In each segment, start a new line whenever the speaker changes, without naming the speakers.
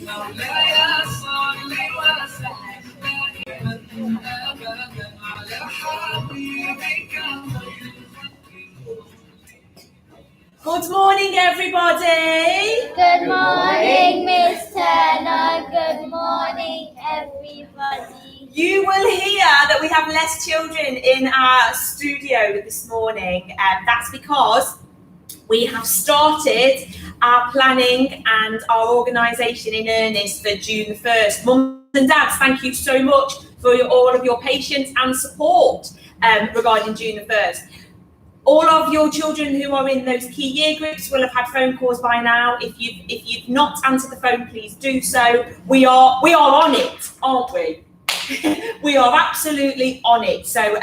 Good morning, everybody.
Good morning, Miss Turner. Good morning, everybody.
You will hear that we have less children in our studio this morning, and that's because we have started our planning and our organisation in earnest for June the 1st. Mums and dads, thank you so much for all of your patience and support regarding June the 1st. All of your children who are in those key year groups will have had phone calls by now. If you've not answered the phone, please do so. We are on it, aren't we? We are absolutely on it. So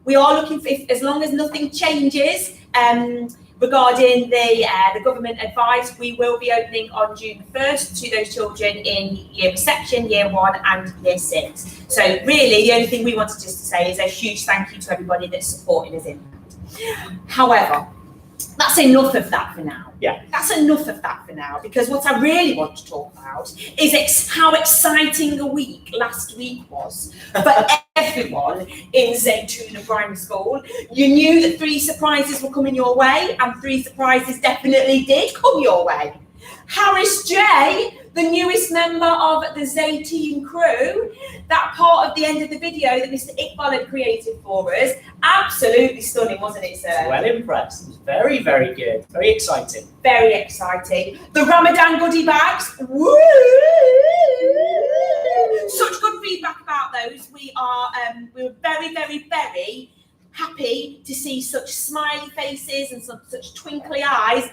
we are looking for, as long as nothing changes regarding the government advice, we will be opening on June 1st to those children in year reception, year 1 and year 6. So really, the only thing we wanted just to say is a huge thank you to everybody that's supporting us in that. However, that's enough of that for now.
Yeah.
That's enough of that for now, because what I really want to talk about is how exciting a week last week was for everyone in Zaytouna Primary School. You knew that 3 surprises were coming your way, and 3 surprises definitely did come your way. Harris J, the newest member of the Zaytouna crew, that part of the end of the video that Mr. Iqbal had created for us, absolutely stunning, wasn't it, sir?
Well impressed. It was very, very good. Very exciting.
Very exciting. The Ramadan goodie bags, woo! Such good feedback about those. We were very, very, very happy to see such smiley faces and such twinkly eyes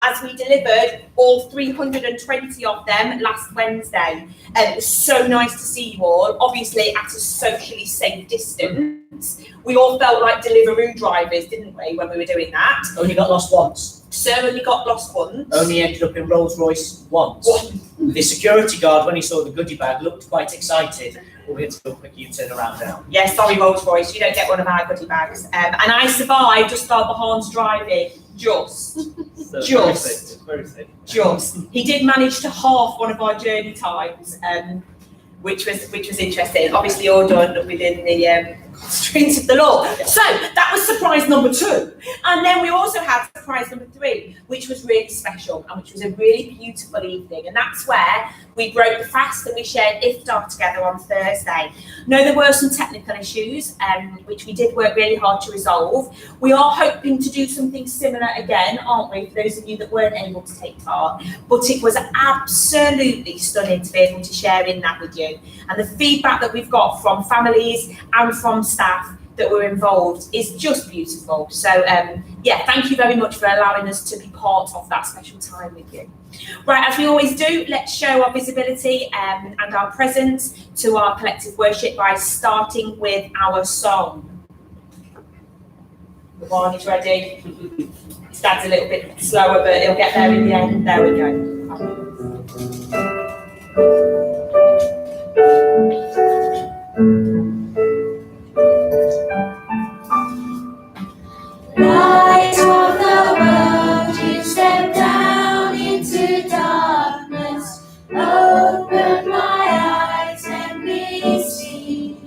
as we delivered all 320 of them last Wednesday. It was so nice to see you all, obviously at a socially safe distance. We all felt like Deliveroo drivers, didn't we, when we were doing that?
Only got lost once.
Sir only got lost once.
Only ended up in Rolls Royce once. The security guard, when he saw the goodie bag, looked quite excited. We had to do a quick U-turn around now.
Yeah, sorry Rolls Royce, you don't get one of our goodie bags. And I survived just while Bahan's driving. Just. He did manage to halve one of our journey times, which was interesting. Obviously, all done within the constraints of the law. So that was surprise number 2, and then we also had surprise number 3, which was really special and which was a really beautiful evening. And that's where we broke the fast and we shared iftar together on Thursday. No, there were some technical issues, which we did work really hard to resolve. We are hoping to do something similar again, aren't we, for those of you that weren't able to take part. But it was absolutely stunning to be able to share in that with you. And the feedback that we've got from families and from staff that were involved is just beautiful. So yeah, thank you very much for allowing us to be part of that special time with you. Right, as we always do, let's show our visibility and our presence to our collective worship by starting with our song. The one is ready. It starts a little bit slower, but it'll get there in the end. There we go.
Light of the world, you step down into darkness. Open my eyes and we see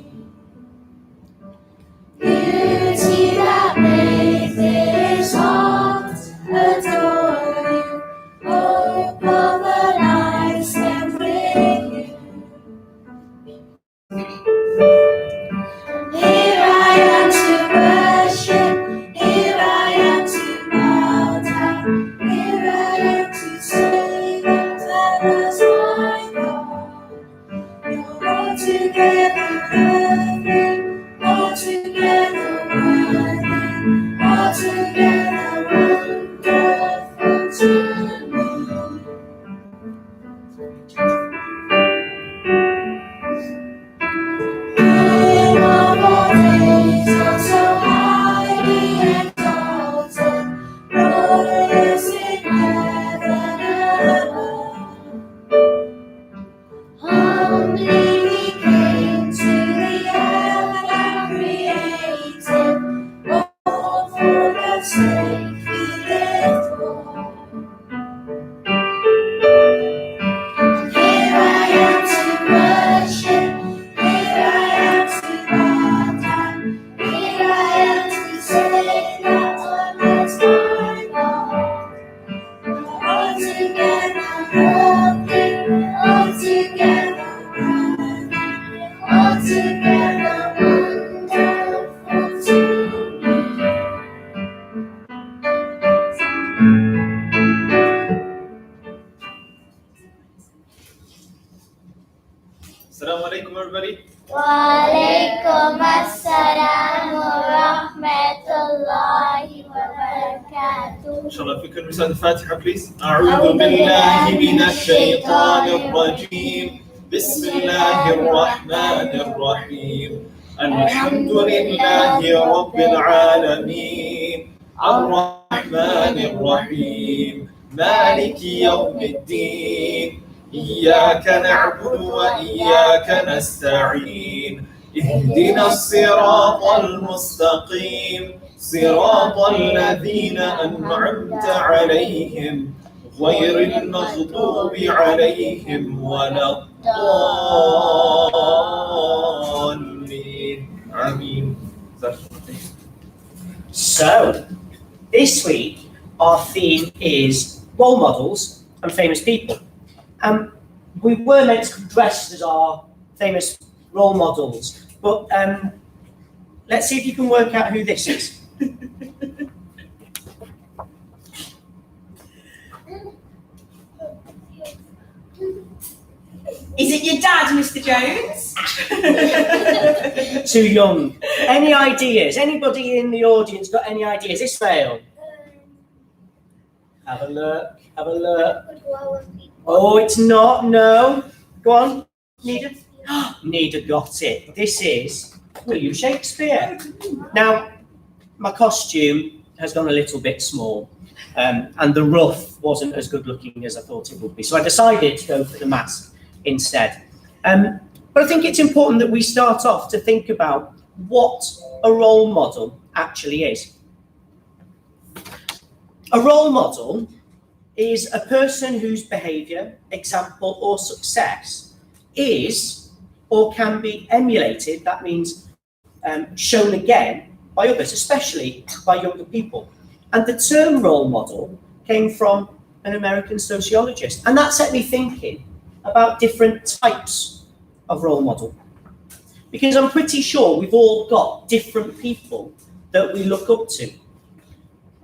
beauty that makes this heart adore you. Hope of a life.
inshallah, if we could recite the Fatiha, please. أعوذ بالله من الشيطان الرجيم. بسم الله الرحمن الرحيم. الحمد لله رب العالمين. الرحمن الرحيم. مالك يوم الدين. إياك نعبد وإياك نستعين. اهدنا الصراط المستقيم. صراط الذين أنعمت عليهم غير المغضوب عليهم ولا الضالين. آمين.
So, this week our theme is role models and famous people. We were meant to dress as our famous role models, but let's see if you can work out who this is.
Is it your dad, Mr. Jones?
Too young. Any ideas? Anybody in the audience got any ideas? Ismail? Have a look. Have a look. Oh, it's not. No. Go on. Nida. Nida got it. This is William Shakespeare. Now, my costume has gone a little bit small, and the ruff wasn't as good looking as I thought it would be. So I decided to go for the mask instead. But I think it's important that we start off to think about what a role model actually is. A role model is a person whose behaviour, example or success is or can be emulated, that means shown again by others, especially by younger people. And the term role model came from an American sociologist, and that set me thinking about different types of role model. Because I'm pretty sure we've all got different people that we look up to.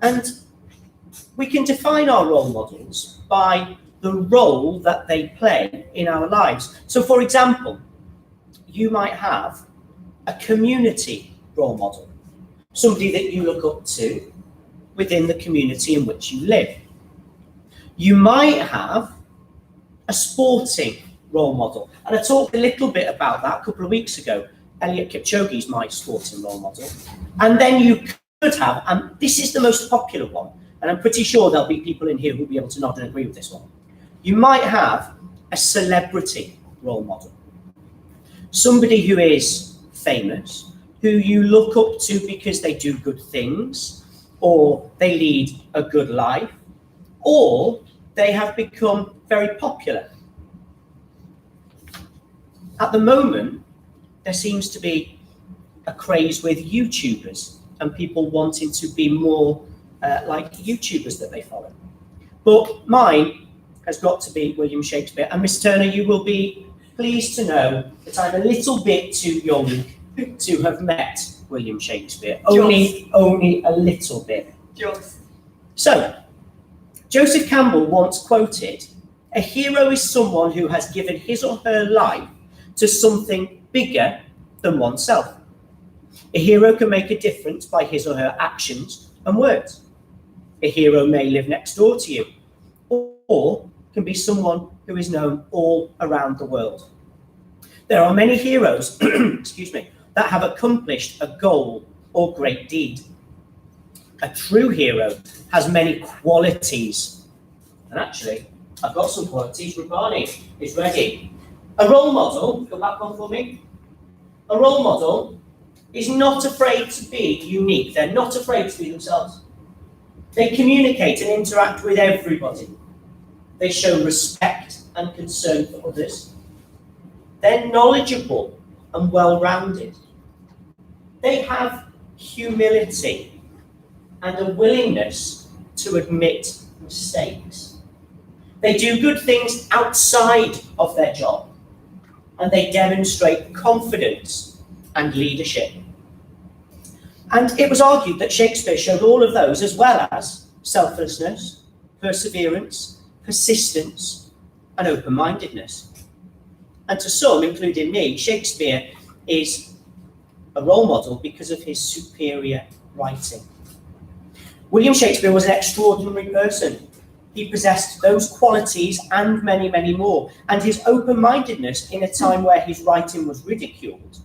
And we can define our role models by the role that they play in our lives. So for example, you might have a community role model, somebody that you look up to within the community in which you live. You might have a sporting role model, and I talked a little bit about that a couple of weeks ago. Eliud Kipchoge is my sporting role model. And then you could have, and this is the most popular one, and I'm pretty sure there'll be people in here who'll be able to nod and agree with this one. You might have a celebrity role model, somebody who is famous, who you look up to because they do good things, or they lead a good life, or they have become very popular. At the moment, there seems to be a craze with YouTubers and people wanting to be more like YouTubers that they follow. But mine has got to be William Shakespeare. And Miss Turner, you will be pleased to know that I'm a little bit too young to have met William Shakespeare. Only a little bit.
Just.
So, Joseph Campbell once quoted, "A hero is someone who has given his or her life to something bigger than oneself. A hero can make a difference by his or her actions and words. A hero may live next door to you, or can be someone who is known all around the world. There are many heroes, excuse me, that have accomplished a goal or great deed. A true hero has many qualities." And actually, I've got some qualities. Rubani is ready. A role model, go back on for me. A role model is not afraid to be unique. They're not afraid to be themselves. They communicate and interact with everybody. They show respect and concern for others. They're knowledgeable and well-rounded. They have humility and a willingness to admit mistakes. They do good things outside of their job, and they demonstrate confidence and leadership. And it was argued that Shakespeare showed all of those, as well as selflessness, perseverance, persistence, and open-mindedness. And to some, including me, Shakespeare is a role model because of his superior writing. William Shakespeare was an extraordinary person. He possessed those qualities and many, many more. And his open-mindedness in a time where his writing was ridiculed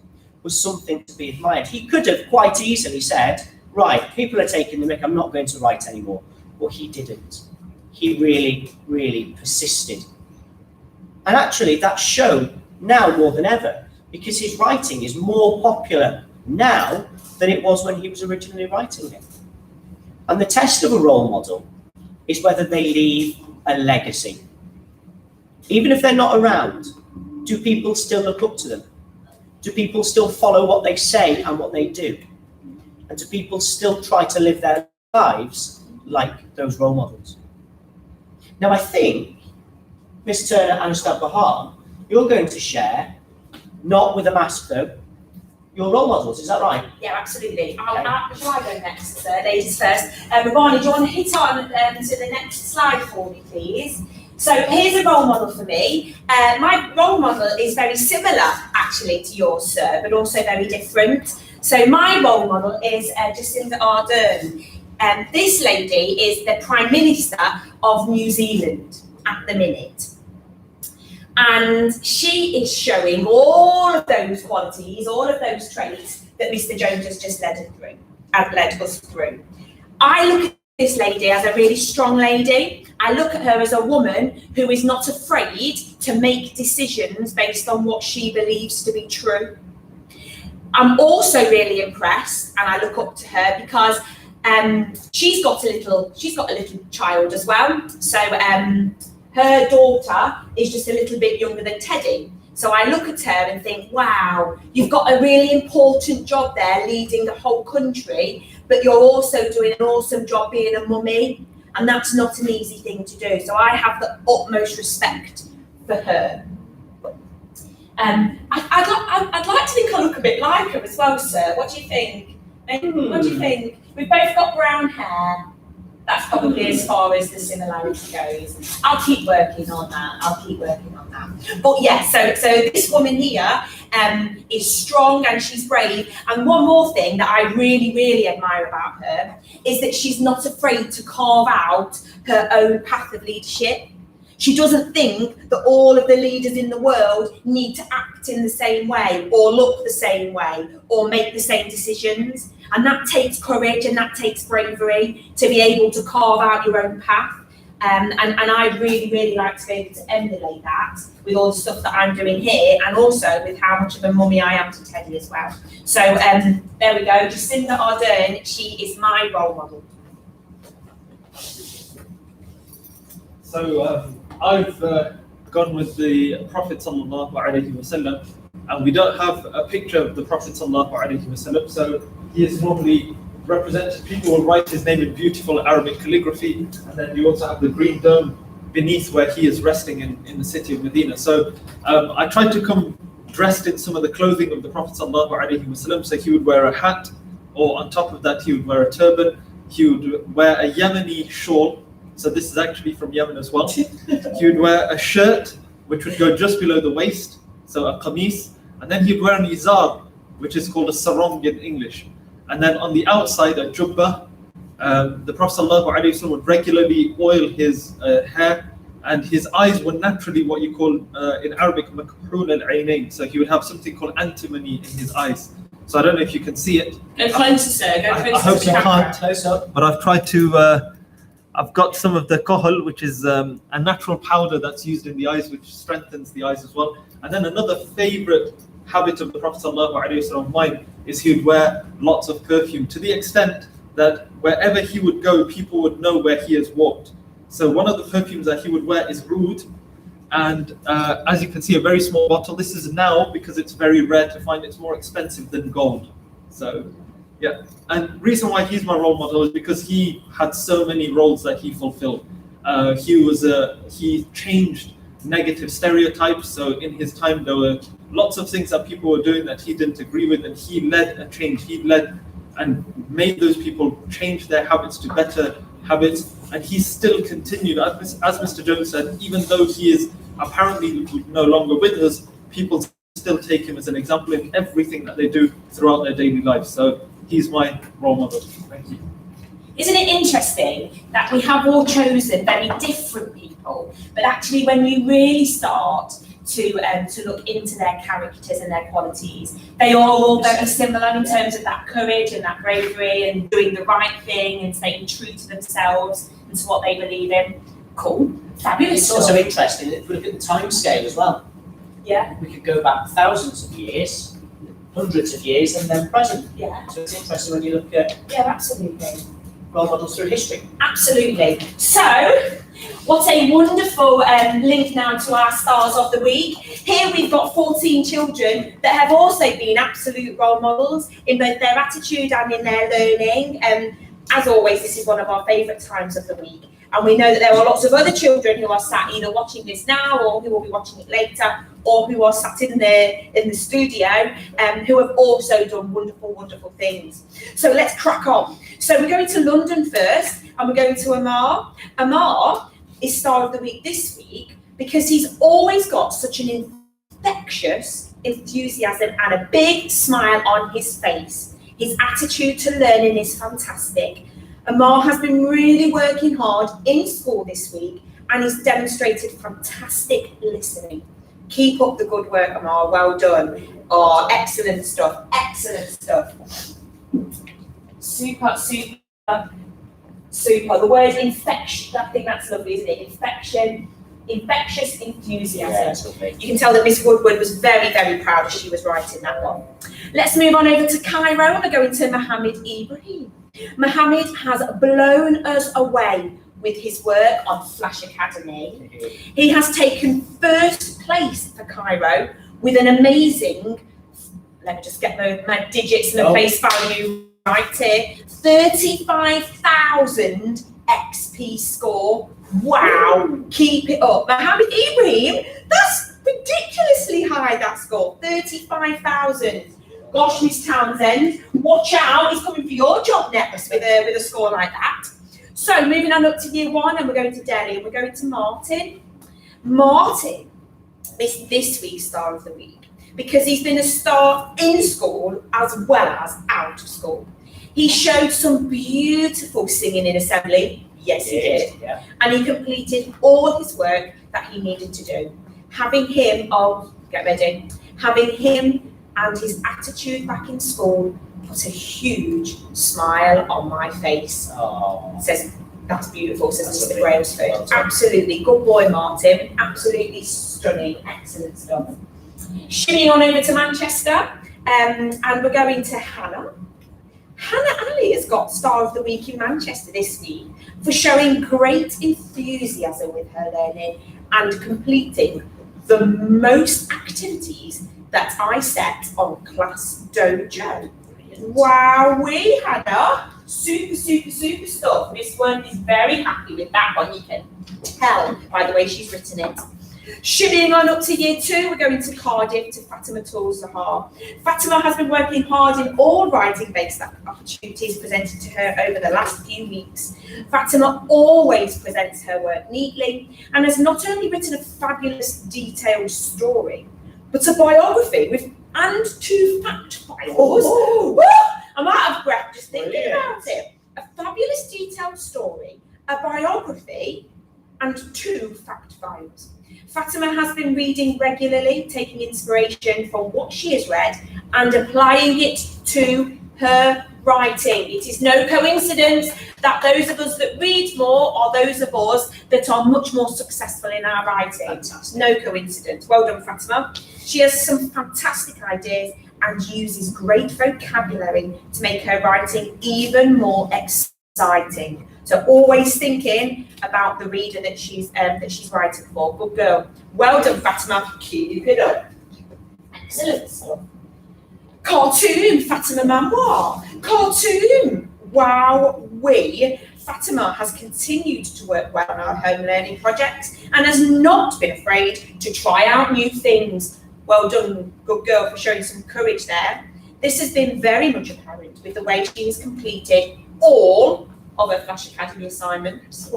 was something to be admired. He could have quite easily said, right, people are taking the mick, I'm not going to write anymore. But he didn't. He really, really persisted. And actually, that's shown now more than ever, because his writing is more popular now than it was when he was originally writing it. And the test of a role model is whether they leave a legacy. Even if they're not around, do people still look up to them? Do people still follow what they say and what they do? And do people still try to live their lives like those role models? Now, I think, Ms. Turner and Ustad Bahar, you're going to share, not with a mask though, your role models, is that right?
Yeah, absolutely. Shall I go next, ladies first? Ravani, do you want to hit on to the next slide for me, please? So here's a role model for me. My role model is very similar, actually, to yours, sir, but also very different. So my role model is Jacinda Ardern. This lady is the Prime Minister of New Zealand at the minute. And she is showing all of those qualities, all of those traits that Mr. Jones has just led us through. I look at this lady as a really strong lady. I look at her as a woman who is not afraid to make decisions based on what she believes to be true. I'm also really impressed, and I look up to her because she's got a little child as well. So her daughter is just a little bit younger than Teddy. So I look at her and think, wow, you've got a really important job there leading the whole country, but you're also doing an awesome job being a mummy. And that's not an easy thing to do. So I have the utmost respect for her. I'd like to think I look a bit like her as well, sir. What do you think? What do you think? We've both got brown hair. That's probably as far as the similarity goes. I'll keep working on that. But yeah, so this woman here is strong and she's brave. And one more thing that I really, really admire about her is that she's not afraid to carve out her own path of leadership. She doesn't think that all of the leaders in the world need to act in the same way or look the same way or make the same decisions. And that takes courage and that takes bravery to be able to carve out your own path. And I'd really, really like to be able to emulate that with all the stuff that I'm doing here and also with how much of a mummy I am to Teddy as well. So there we go, Jacinda Ardern, she is my role model.
So I've gone with the Prophet sallallahu alaihi wasallam, and we don't have a picture of the Prophet sallallahu alaihi wasallam, so he is normally represented. People will write his name in beautiful Arabic calligraphy, and then you also have the green dome beneath where he is resting in the city of Medina. So I tried to come dressed in some of the clothing of the Prophet sallallahu alaihi wasallam. So he would wear a hat, or on top of that he would wear a turban. He would wear a Yemeni shawl. So this is actually from Yemen as well. He would wear a shirt which would go just below the waist, so a qamis, and then he'd wear an izar, which is called a sarong in English. And then on the outside, a jubba. The Prophet ﷺ would regularly oil his hair, and his eyes were naturally what you call in Arabic makhoon al-aynayn. So he would have something called antimony in his eyes. So I don't know if you can see it.
Go closer, sir. Go closer.
I hope you can't.
Close up.
But I've tried to. I've got some of the kohol, which is a natural powder that's used in the eyes, which strengthens the eyes as well. And then another favorite habit of the Prophet ﷺ of mine is he would wear lots of perfume, to the extent that wherever he would go, people would know where he has walked. So one of the perfumes that he would wear is oud, and as you can see, a very small bottle. This is now, because it's very rare to find, it's more expensive than gold. So yeah, and reason why he's my role model is because he had so many roles that he fulfilled. He changed negative stereotypes. So in his time, there were lots of things that people were doing that he didn't agree with, and he led a change. He led and made those people change their habits to better habits, and he still continued. As Mr. Jones said, even though he is apparently no longer with us, people still take him as an example in everything that they do throughout their daily lives. So he's my role model. Thank you.
Isn't it interesting that we have all chosen very different people, but actually when you really start to look into their characters and their qualities, they are all very similar in terms of that courage and that bravery and doing the right thing and staying true to themselves and to what they believe in. Cool, fabulous.
It's also interesting if we look at the time scale as well.
Yeah.
We could go back thousands of years, hundreds of years, and then present.
Yeah.
So it's interesting when you look at
Yeah, absolutely.
role models through history.
Absolutely. So, what a wonderful link now to our stars of the week. Here we've got 14 children that have also been absolute role models in both their attitude and in their learning. As always, this is one of our favourite times of the week. And we know that there are lots of other children who are sat either watching this now or who will be watching it later or who are sat in the studio who have also done wonderful, wonderful things. So let's crack on. So we're going to London first and we're going to Amar. Amar is Star of the Week this week because he's always got such an infectious enthusiasm and a big smile on his face. His attitude to learning is fantastic. Amar has been really working hard in school this week and he's demonstrated fantastic listening. Keep up the good work, Amar. Well done. Oh, excellent stuff. Excellent stuff. Super, super, super. The word infection, I think that's lovely, isn't it? Infection, infectious enthusiasm.
Yeah,
you can tell that Miss Woodward was very, very proud as she was writing that one. Let's move on over to Cairo and we're going to Mohammed Ibrahim. Mohammed has blown us away with his work on Flash Academy. He has taken first place for Cairo with an amazing, let me just get my digits and the face value right here, 35,000 XP score. Wow, keep it up. Mohammed Ibrahim, that's ridiculously high, that score, 35,000. Gosh, Miss Townsend, watch out, he's coming for your job next with a score like that. So moving on up to year one and we're going to Delhi and we're going to Martin. Martin is this week's Star of the Week because he's been a star in school as well as out of school. He showed some beautiful singing in assembly. Yes, he did.
Yeah.
And he completed all his work that he needed to do. Having him, get ready, having him and his attitude back in school put a huge smile on my face.
Oh.
Says, that's beautiful, says
That's
Mr. Brailsford.
well done.
Absolutely, good boy, Martin. Absolutely stunning, excellent stuff. Shimmying on over to Manchester, and we're going to Hannah. Hannah Ali has got Star of the Week in Manchester this week for showing great enthusiasm with her learning and completing the most activities that I set on Class Dojo. Wowee, Hannah. Super, super, super stuff. Miss One is very happy with that one. You can tell by the way she's written it. Shimmying on up to year two, we're going to Cardiff to Fatima Tool Zahar. Fatima has been working hard in all writing-based opportunities presented to her over the last few weeks. Fatima always presents her work neatly and has not only written a fabulous detailed story, but a biography and 2 fact files. Woo! I'm out of breath just thinking about it. A fabulous detailed story, a biography, and 2 fact files. Fatima has been reading regularly, taking inspiration from what she has read and applying it to her writing. It is no coincidence that those of us that read more are those of us that are much more successful in our writing.
Fantastic.
No coincidence. Well done, Fatima. She has some fantastic ideas and uses great vocabulary to make her writing even more exciting. So always thinking about the reader that she's writing for. Good girl. Well done, Fatima. Keep it up. Excellent. Cartoon, Fatima Memoir. Cartoon. Wowee. Fatima has continued to work well on our home learning projects and has not been afraid to try out new things. Well done, good girl, for showing some courage there. This has been very much apparent with the way she has completed all of her Flash Academy assignments.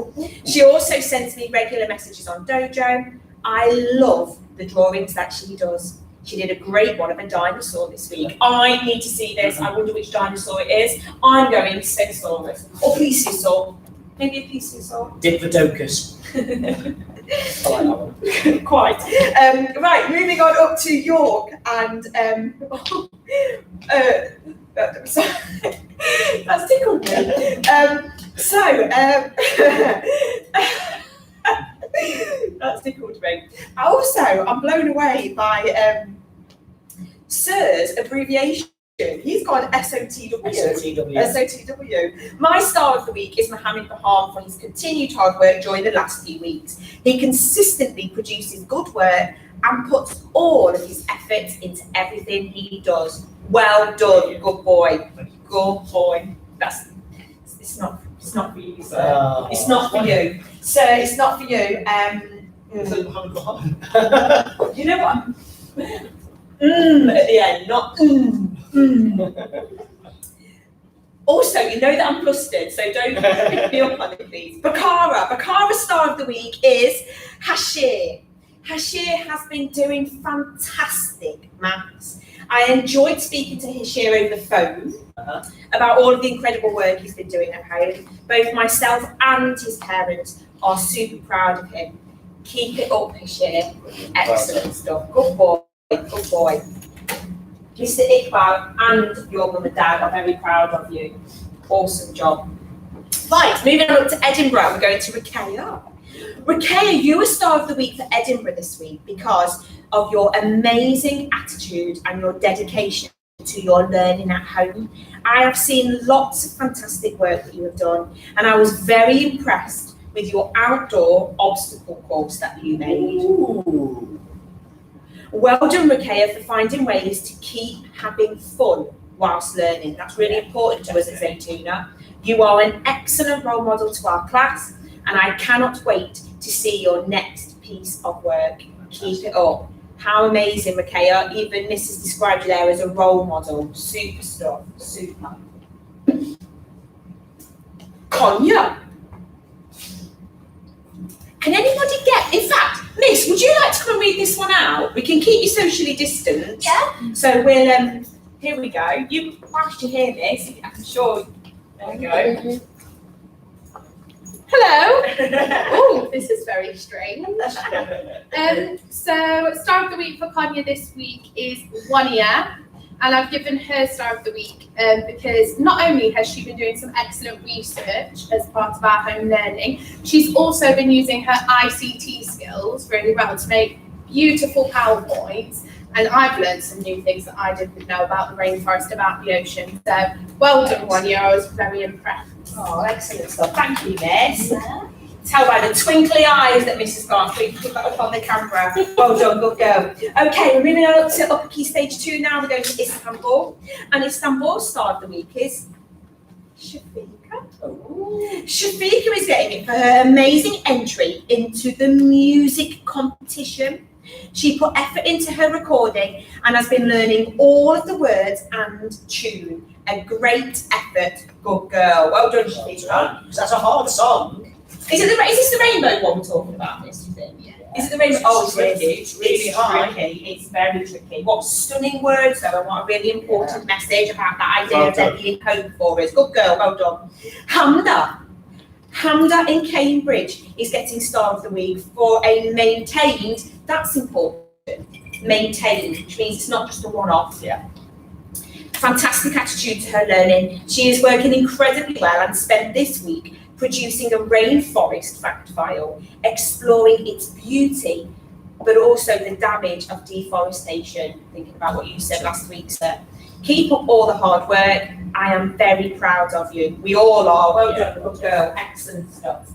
She also sends me regular messages on Dojo. I love the drawings that she does. She did a great one of a dinosaur this week. I need to see this. I wonder which dinosaur it is. I'm going Stegosaurus or Plesiosaur. Maybe a Plesiosaur.
Diplodocus. I like that one.
Quite. Right, moving on up to York and that's tickled me. That's tickled me. Also, I'm blown away by Sir's abbreviation. He's got SOTW. SOTW. My star of the week is Mohammed Baham for his continued hard work during the last few weeks. He consistently produces good work and puts all of his efforts into everything he does. Well done, good boy. Good boy. It's not for you, sir. It's not for you. Sir, it's not for you. You know what? At the end, not Also, you know that I'm flustered, so don't pick me up on it, please. Bakara's star of the week is Hashir. Hashir has been doing fantastic maths. I enjoyed speaking to Hashir over the phone about all of the incredible work he's been doing at home. Both myself and his parents are super proud of him. Keep it up, Hashir. Excellent stuff. Good boy. Good boy. Mr. Iqbal and your mum and dad are very proud of you. Awesome job. Right, moving on up to Edinburgh, we're going to Rakaya. Rakaya, you were star of the week for Edinburgh this week because of your amazing attitude and your dedication to your learning at home. I have seen lots of fantastic work that you have done, and I was very impressed with your outdoor obstacle course that you made.
Ooh.
Well done, Rakaya, for finding ways to keep having fun whilst learning. That's really important to us at Zaytouna. You are an excellent role model to our class, and I cannot wait to see your next piece of work. Keep it up. How amazing, Rakaya. Even Mrs. described you there as a role model. Super stuff. Super. Konya. Can anybody in fact, Miss, would you like to come and read this one out? We can keep you socially distant.
Yeah.
So we'll, here we go. Whilst you hear this, I'm sure, there we go.
Hello. Oh, this is very strange. So star of the week for Konya this week is Wania, and I've given her star of the week because not only has she been doing some excellent research as part of our home learning, she's also been using her ICT skills really well to make beautiful PowerPoints. And I've learned some new things that I didn't know about the rainforest, about the ocean. So well done, Wania. I was very impressed.
Oh, excellent stuff. Thank you, Miss. Yeah. Tell by the twinkly eyes that Mrs. Garth put that up on the camera. Well done, good girl. Okay, we're moving on up to upper key stage 2 now. We're going to Istanbul. And Istanbul's star of the week is Shafika. Oh. Shafika is getting it for her amazing entry into the music competition. She put effort into her recording and has been learning all of the words and tune. A great effort, good girl. Well done, Shafika.
That's a hard song.
Is this the rainbow one we're talking about, Miss, do you think? Yeah. Is it the rainbow? Oh, it's tricky. It's really hard. It's very tricky. What stunning words, though, and what a really important message about that idea of there being hope for us. Good girl, well done. Hamda in Cambridge is getting star of the week for a maintained, that's important, maintained, which means it's not just a one-off.
Yeah.
Fantastic attitude to her learning. She is working incredibly well and spent this week producing a rainforest fact file, exploring its beauty, but also the damage of deforestation. Thinking about what you said last week, sir. Keep up all the hard work. I am very proud of you. We all are. Well done, good girl. Excellent stuff.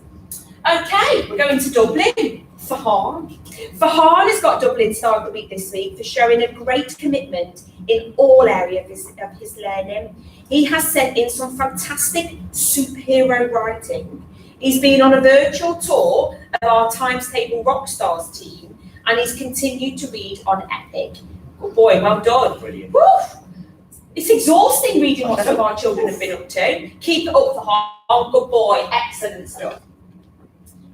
Okay, we're going to Dublin. Farhan has got Dublin Star of the Week this week for showing a great commitment in all areas of his learning. He has sent in some fantastic superhero writing. He's been on a virtual tour of our Times Table Rockstars team, and he's continued to read on Epic. Good boy, well done.
Brilliant.
Woo! It's exhausting reading what some of our children have been up to. Keep it up, Farhan. Good boy, excellent stuff.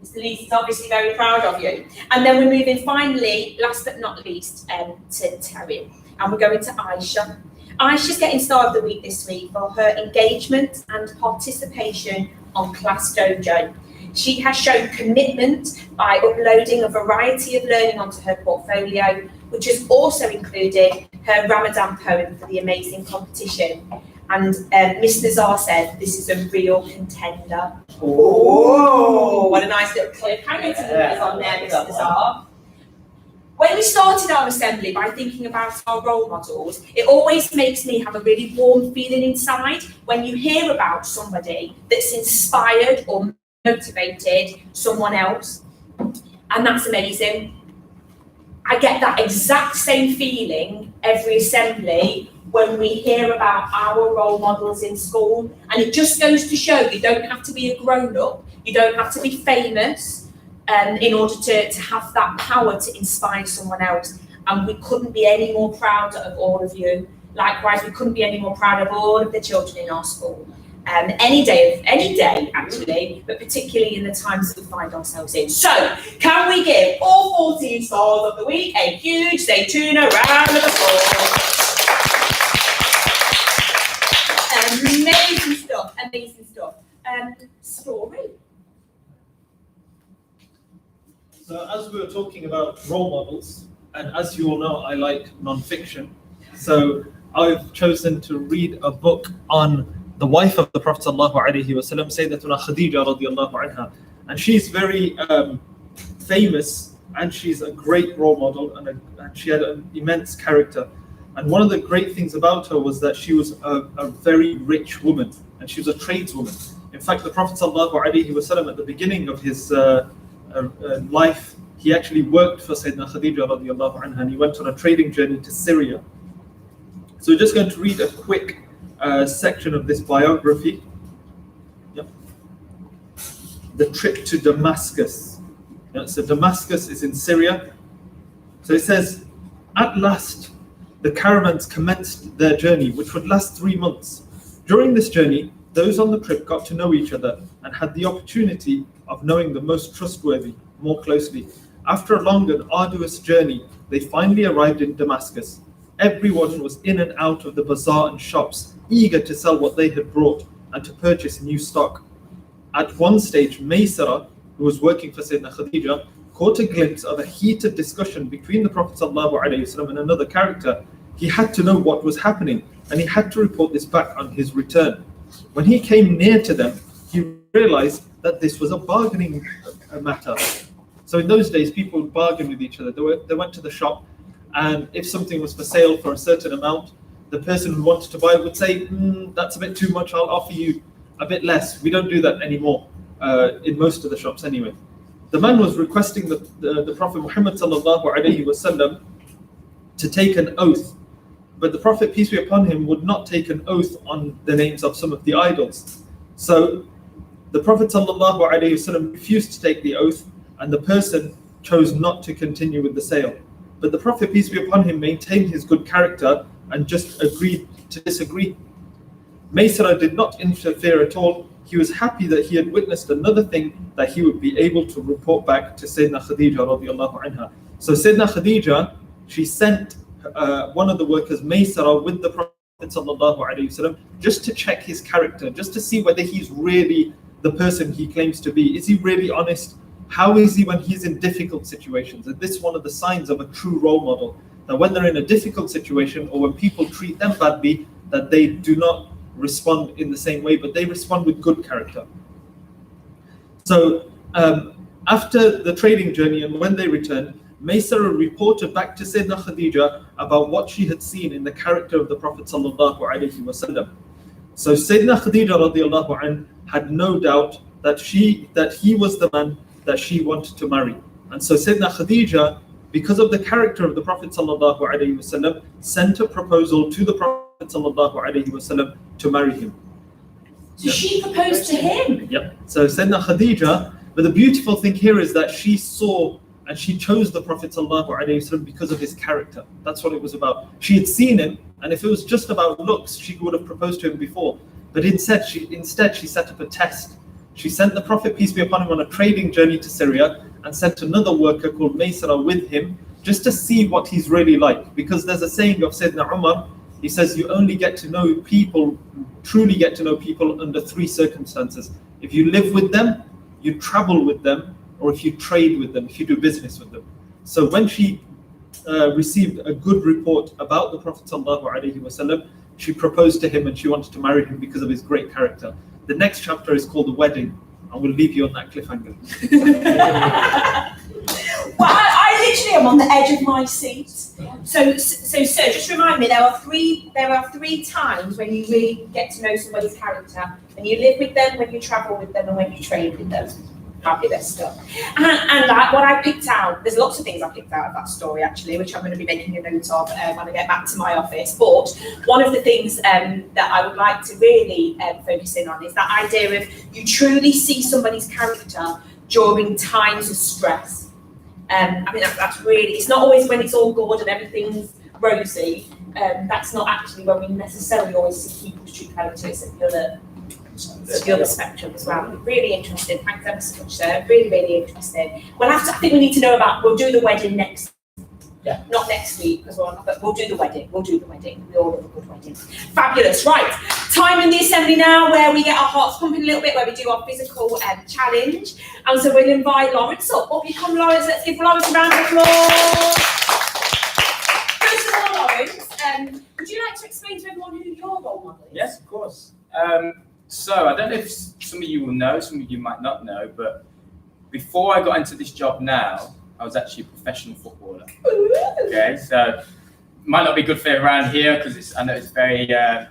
Mr. Lisa's obviously very proud of you. And then we're moving finally, last but not least, to Terry. And we're going to Aisha. Aisha's getting Star of the Week this week for her engagement and participation on Class Dojo. She has shown commitment by uploading a variety of learning onto her portfolio, which has also included her Ramadan poem for the amazing competition. And Miss Nazar said this is a real contender. Oh, what a nice little clip. Hang on there, Miss Nazar. When we started our assembly by thinking about our role models, it always makes me have a really warm feeling inside when you hear about somebody that's inspired or motivated someone else. And that's amazing. I get that exact same feeling every assembly when we hear about our role models in school. And it just goes to show you don't have to be a grown-up, you don't have to be famous in order to have that power to inspire someone else. And we couldn't be any more proud of all of you. Likewise, we couldn't be any more proud of all of the children in our school. Any day actually, but particularly in the times that we find ourselves in. So, can we give all 14 stars of the week a huge Zaytouna round of applause? Amazing stuff. Story.
So as we were talking about role models, and as you all know, I like non-fiction. So I've chosen to read a book on the wife of the Prophet sallallahu alaihi wasallam, Zaytouna Khadija radiyallahu anha, and she's very famous, and she's a great role model, and she had an immense character. And one of the great things about her was that she was a very rich woman, and she was a tradeswoman. In fact, the Prophet sallallahu alaihi wasallam at the beginning of his life, he actually worked for Sayyidina Khadija radiyallahu anha, and he went on a trading journey to Syria. So we're just going to read a quick section of this biography. Yep. The trip to Damascus. So Damascus is in Syria. So it says, at last, the caravans commenced their journey, which would last 3 months. During this journey, those on the trip got to know each other and had the opportunity of knowing the most trustworthy more closely. After a long and arduous journey, they finally arrived in Damascus. Everyone was in and out of the bazaar and shops, eager to sell what they had brought and to purchase new stock. At one stage, Maysara, who was working for Sayyidina Khadija, caught a glimpse of a heated discussion between the Prophet ﷺ and another character. He had to know what was happening, and he had to report this back on his return. When he came near to them, he realized that this was a bargaining matter. So in those days, people would bargain with each other. They went to the shop, and if something was for sale for a certain amount, the person who wanted to buy it would say, that's a bit too much, I'll offer you a bit less. We don't do that anymore, in most of the shops anyway. The man was requesting the Prophet Muhammad ﷺ to take an oath, but the Prophet, peace be upon him, would not take an oath on the names of some of the idols. So the Prophet ﷺ refused to take the oath, and the person chose not to continue with the sale. But the Prophet, peace be upon him, maintained his good character and just agreed to disagree. Maysara did not interfere at all. He was happy that he had witnessed another thing that he would be able to report back to Sayyidina Khadija radiyallahu anha. So Sayyidina Khadija, she sent one of the workers, Maysara, with the Prophet sallallahu alaihi wasallam, just to check his character, just to see whether he's really the person he claims to be. Is he really honest? How is he when he's in difficult situations? And this is one of the signs of a true role model, that when they're in a difficult situation or when people treat them badly, that they do not respond in the same way, but they respond with good character. So after the trading journey and when they returned, Maysara reported back to Sayyidina Khadija about what she had seen in the character of the Prophet sallallahu alaihi wasallam. So Sayyidina Khadija radiyallahu anha had no doubt that he was the man that she wanted to marry. And so Sayyidina Khadija, because of the character of the Prophet sallallahu alaihi wasallam, sent a proposal to the Prophet sallallahu alaihi wasallam to marry him.
So she proposed to him?
Yep. So Sayyidina Khadija, but the beautiful thing here is that she saw and she chose the Prophet ﷺ because of his character. That's what it was about. She had seen him, and if it was just about looks, she would have proposed to him before. But instead she set up a test. She sent the Prophet, peace be upon him, on a trading journey to Syria and sent another worker called Maysara with him just to see what he's really like. Because there's a saying of Sayyidina Umar, he says you only get to know people, truly get to know people under 3 circumstances. If you live with them, you travel with them, or if you trade with them, if you do business with them. So when she received a good report about the Prophet ﷺ, she proposed to him and she wanted to marry him because of his great character. The next chapter is called The Wedding, and we'll leave you on that cliffhanger.
Well, I literally am on the edge of my seat. So just remind me, there are three times when you really get to know somebody's character. When you live with them, when you travel with them, and when you trade with them. Fabulous stuff. And what I picked out, there's lots of things I picked out of that story actually, which I'm going to be making a note of when I get back to my office. But one of the things that I would like to really focus in on is that idea of you truly see somebody's character during times of stress. I mean, that's really, it's not always when it's all good and everything's rosy. That's not actually when we necessarily always see people's true character. It's the other spectrum as well. Really interesting. Thanks ever so much, sir. Really, really interesting. I think we need to know we'll do the wedding next.
Yeah.
Not next week, because but we'll do the wedding. We all love a good wedding. Fabulous. Right. Time in the assembly now where we get our hearts pumping a little bit, where we do our physical challenge. And so we'll invite Lawrence up. Up you come, Lawrence. Let's give Lawrence a round of applause. First of all, Lawrence, would you like to explain to everyone who your role model is?
Yes, of course. So I don't know if some of you will know, some of you might not know, but before I got into this job now, I was actually a professional footballer. Okay, so might not be good for around here because I know it's very Derby.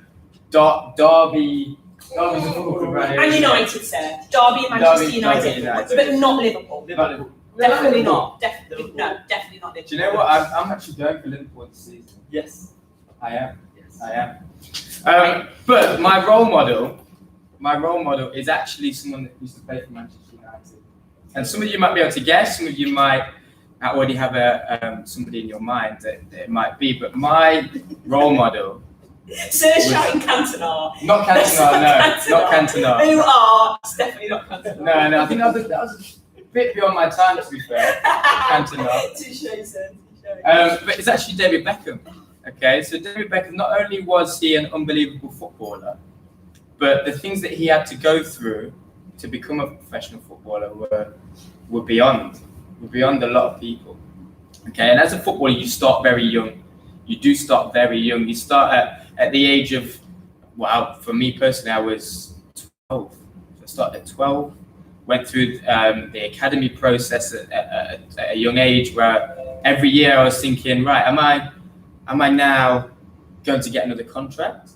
Derby's a football club around here.
And United, sir. Derby and Manchester United, but not Liverpool. Definitely not. Definitely not Liverpool.
Do you know what? I'm actually going for Liverpool this season.
Yes.
I am. Yes. I am. But my role model is actually someone that used to play for Manchester United. And some of you might be able to guess, some of you might already have somebody in your mind that it might be, but my role model...
Sir shouting Cantona.
Not Cantona, no. Not Cantona.
Who are? It's definitely not Cantona.
No, I think that was a bit beyond my time, to be fair. Cantona.
Touché, sir.
But it's actually David Beckham. Okay, so David Beckham, not only was he an unbelievable footballer, but the things that he had to go through to become a professional footballer were beyond a lot of people. Okay, and as a footballer, you start very young. You do start very young. You start at the age of, well, for me personally, I was 12. So I started at 12, went through the academy process at a young age where every year I was thinking, right, am I now going to get another contract?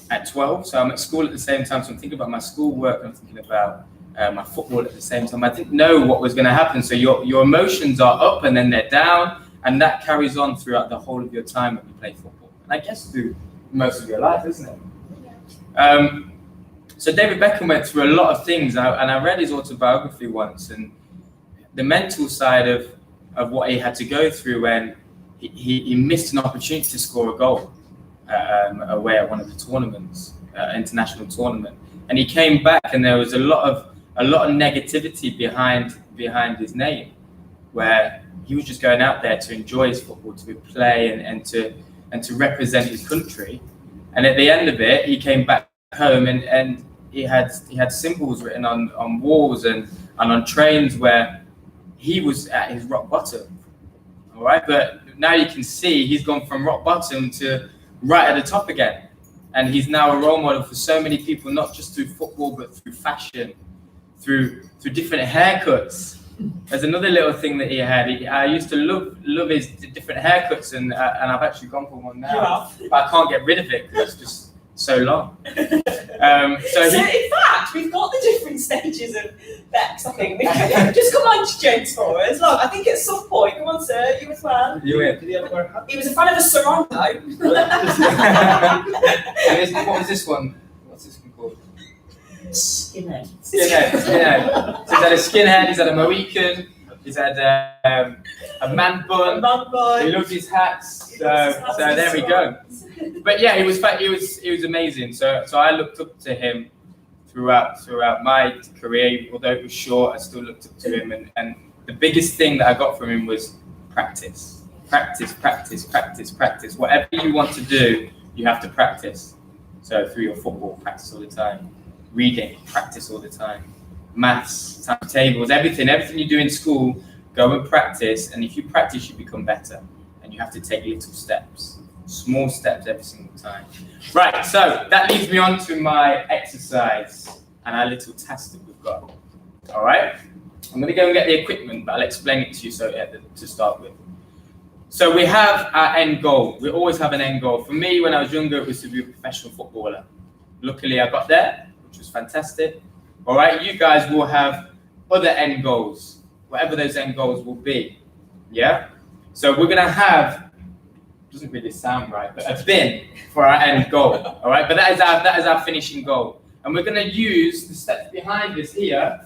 At 12, so I'm at school at the same time, so I'm thinking about my schoolwork, I'm thinking about my football at the same time. I didn't know what was going to happen, so your emotions are up and then they're down, and that carries on throughout the whole of your time when you play football. And I guess through most of your life, isn't it? Yeah. So David Beckham went through a lot of things, and I read his autobiography once, and the mental side of what he had to go through when he missed an opportunity to score a goal. Away at one of the tournaments, international tournament, and he came back, and there was a lot of negativity behind his name, where he was just going out there to enjoy his football, to play and to represent his country. And at the end of it, he came back home and he had symbols written on walls and on trains where he was at his rock bottom. All right, but now you can see he's gone from rock bottom to right at the top again, and he's now a role model for so many people, not just through football but through fashion, through different haircuts. There's another little thing that he had. I used to love his different haircuts, and I've actually gone for one now, but I can't get rid of it because it's just so long. So
in fact, we've got the different stages of Bex, I think. Just come on, James, for us. Look, I think at some point, come on, sir, you as well.
You in?
Did he ever wear a hat? He was a fan of a sarong, though.
And what was this one? What's this one called?
Skinhead.
So he's had a skinhead, he's had a Mohican, he's had a man bun. He loves his hats. So there we go. But yeah, he was amazing. So I looked up to him throughout my career. Although it was short, I still looked up to him, and the biggest thing that I got from him was practice. Practice, practice, practice, practice. Whatever you want to do, you have to practice. So through your football, practice all the time. Reading, practice all the time. Maths, timetables, everything you do in school, go and practice. And if you practice, you become better. And you have to take little steps, small steps every single time. Right, so that leads me on to my exercise and our little task that we've got. All right, I'm going to go and get the equipment, but I'll explain it to you to start with. So we have our end goal. We always have an end goal. For me, when I was younger, it was to be a professional footballer. Luckily, I got there, which was fantastic. All right, you guys will have other end goals, whatever those end goals will be. Yeah? So we're going to have, doesn't really sound right, but a bin for our end goal. All right, but that is our finishing goal. And we're going to use the steps behind us here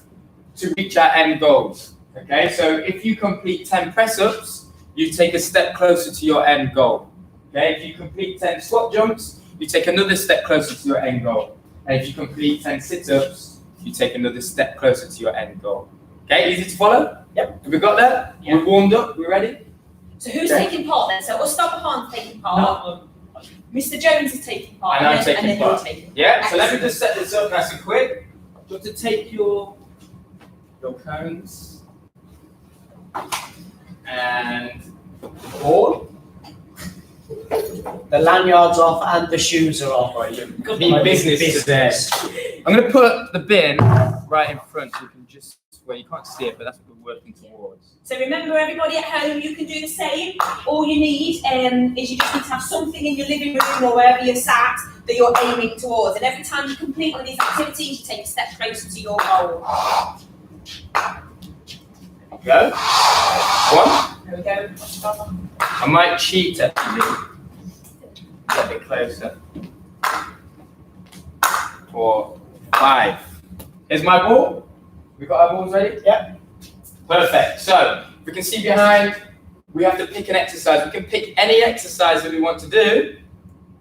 to reach our end goals. Okay, so if you complete 10 press-ups, you take a step closer to your end goal. Okay, if you complete 10 squat jumps, you take another step closer to your end goal. And if you complete 10 sit-ups, you take another step closer to your end goal. Okay, easy to follow?
Yep.
Have we got that?
Yep.
We're warmed up, we're ready?
So who's taking part then? So Ustad Khan's taking part. Mr. Jones is taking part.
And I'm taking
then
part.
you're taking part.
Yeah, so let me just set this up nice and quick. You want to take your cones and the ball.
The lanyard's off and the shoes are off.
Right, you mean business today. I'm going to put the bin right in front so you can just, well, you can't see it, but that's what we're working towards.
So remember, everybody at home, you can do the same. All you need is you just need to have something in your living room or wherever you're sat that you're aiming towards. And every time you complete one of these activities, you take a step closer to your goal.
Go. One.
There we go.
I might cheat actually. Get a bit closer. 4, 5. Here's my ball. We got our balls ready?
Yep.
Perfect. So we can see behind, we have to pick an exercise. We can pick any exercise that we want to do,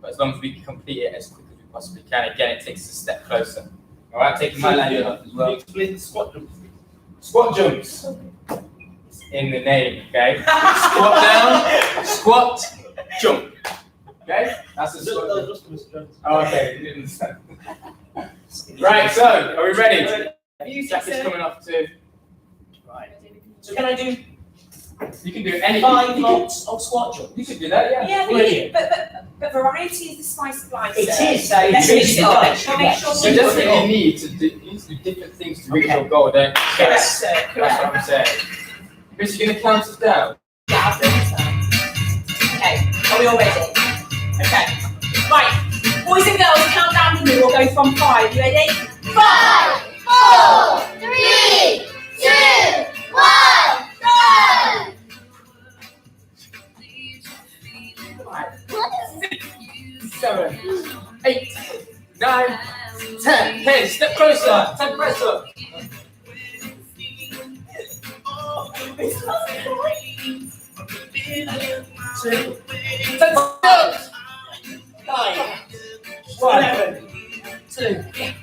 but as long as we can complete it as quick as we possibly can. Again, it takes us a step closer. All right, taking my lanyard off as well.
Explain the squat jumps.
Squat jumps. In the name, okay? Squat down, squat, jump. Okay? That's a squat jump. Oh, okay, you didn't understand. Right, so, are we ready? Jack is coming off too.
Right. So can I do
You can do any
5 lots of squat jumps?
You can do that, yeah.
Yeah,
Brilliant.
but variety is the spice of life.
It
sir.
is.
Let's
It
mix
is
it up.
nice.
Shall I make sure
So you
we
definitely need to do different things to reach your goal, don't you?
Correct, sir.
That's
Correct.
what I'm saying. Chris, you're going to count us down?
Yeah, I'll do it, sir. Okay, are we all ready? Okay. Right, boys and girls, count down with me. We'll go from 5. You ready?
5, 4, 3, 2, 1, go!
7, 8, 9, 10. Hey, step closer. 10 press up. 10 steps. 9, 1, 2, 3,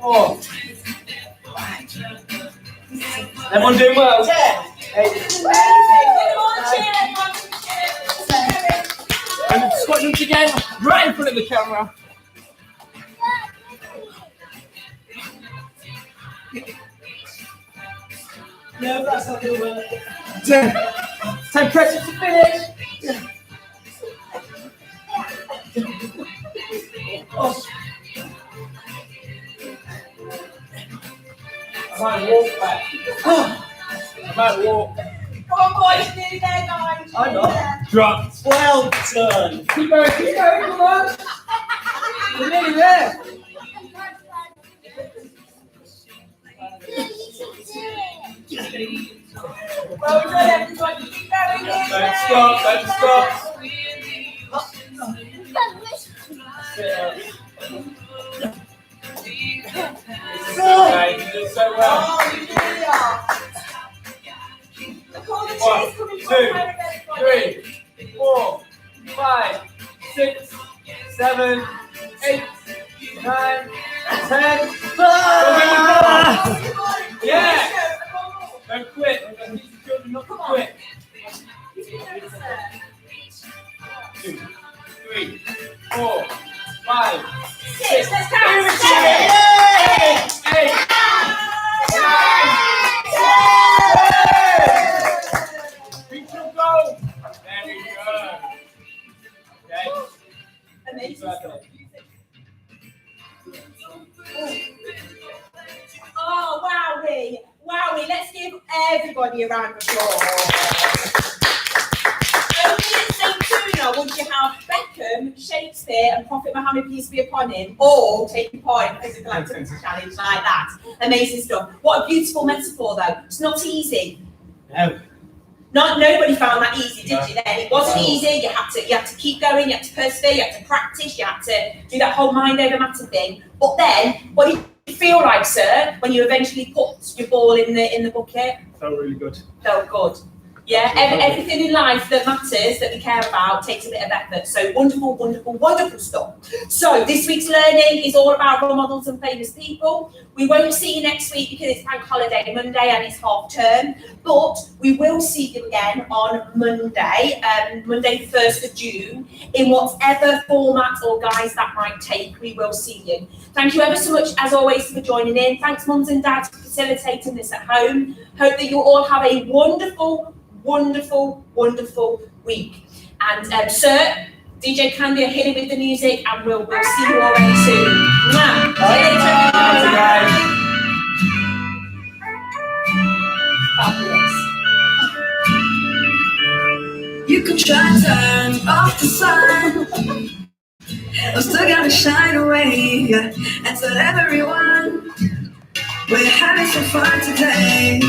4. Everyone doing well? 10, 8, and the squat jumps again, right in front of the camera.
No, that's not going to work.
10 presses to finish. Oh. I might walk back. I might walk.
Come on, boys, nearly there, guys.
I'm not.
Dropped.
Well done.
Keep going, come on. We're nearly there.
Well done, everyone. Keep going, nearly there.
Don't stop, don't stop. Right, you did so well.
Oh, you really are. Look, all the
1,
cheers coming
2,
from everybody.
3, 4, 5, 6, 7, 8, 9, Don't quit. Teach the children not to quit. 2, 3, 4, 5,
6. Let's count.
7, 8, 9, 10. Reach your goal. Very good. Okay.
Amazing stuff. Oh, wowie. Wowie. Let's give everybody a round of applause. Only at Zaytouna would you have Beckham, Shakespeare, and Prophet Muhammad, peace be upon him, all taking part in a physical activity challenge like that. Amazing stuff. What a beautiful metaphor, though. It's not easy.
No.
Nobody found that easy, did you? Then it wasn't easy. You had to keep going. You had to persevere. You had to practice. You had to do that whole mind over matter thing. But then, what did you feel like, sir, when you eventually put your ball in the bucket?
Felt really good.
Felt good. Yeah, everything in life that matters, that we care about, takes a bit of effort. So wonderful, wonderful, wonderful stuff. So this week's learning is all about role models and famous people. We won't see you next week because it's Bank Holiday Monday and it's half term. But we will see you again on Monday, Monday the 1st of June, in whatever format or guise that might take. We will see you. Thank you ever so much, as always, for joining in. Thanks, mums and dads, for facilitating this at home. Hope that you all have a wonderful, wonderful, wonderful week. And sir, DJ Candy, hit it with the music, and we'll see you all very soon. Mwah. See you later.
Bye.
Fabulous.
You can try to turn off the sun, I'm still gonna shine away and tell everyone we're having some fun today.